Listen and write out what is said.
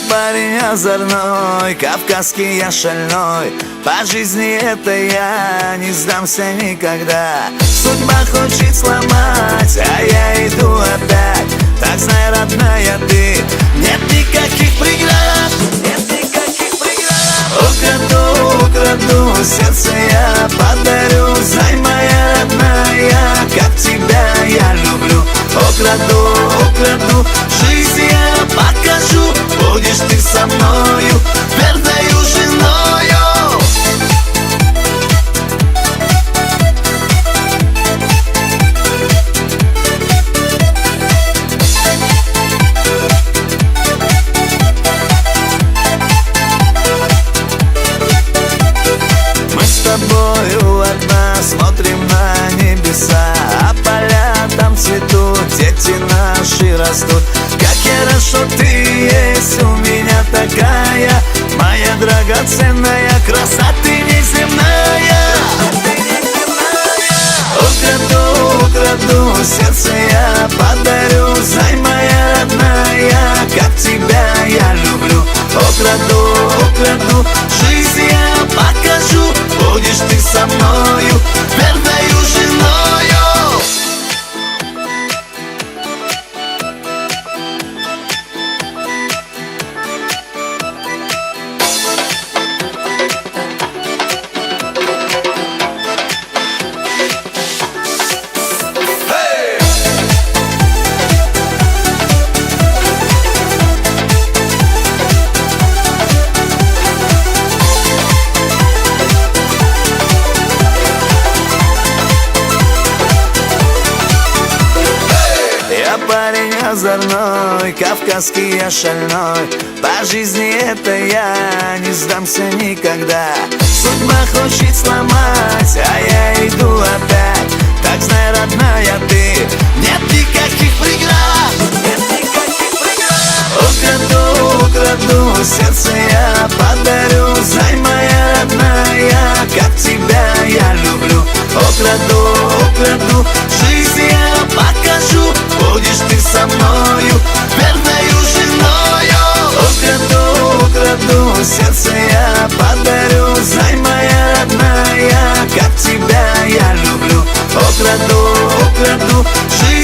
Парень озорной, кавказский я шальной. По жизни это я не сдамся никогда. Судьба хочет сломать, а я иду опять. Так знай, родная, ты, нет никаких преград, нет никаких преград. Украду, сердце я подарю. Знай, моя родная, как тебя я люблю. Украду, жизнь я покажу. Будешь ты со мною, верною женою. Мы с тобой у окна смотрим на небеса, а поля там цветут, дети наши растут. Как хорошо ты есть у меня такая, моя драгоценная краса, ты неземная. Украду, сердце я подарю. Знай, моя родная, как тебя я люблю. Украду, жизнь я покажу. Будешь ты со мною, верною женою. Парень озорной, кавказский я шальной. По жизни это я не сдамся никогда. Судьба хочет сломать, а я иду опять. Так знай, родная, ты, нет никаких преград, нет никаких преград. Украду, сердце я подарю. Знай, моя родная, как тебя я люблю. Украду, жизнь я покажу. Будешь ты со мною, верною женою. Украду, сердце я подарю. Знай, моя родная, как тебя я люблю. Украду, жизнь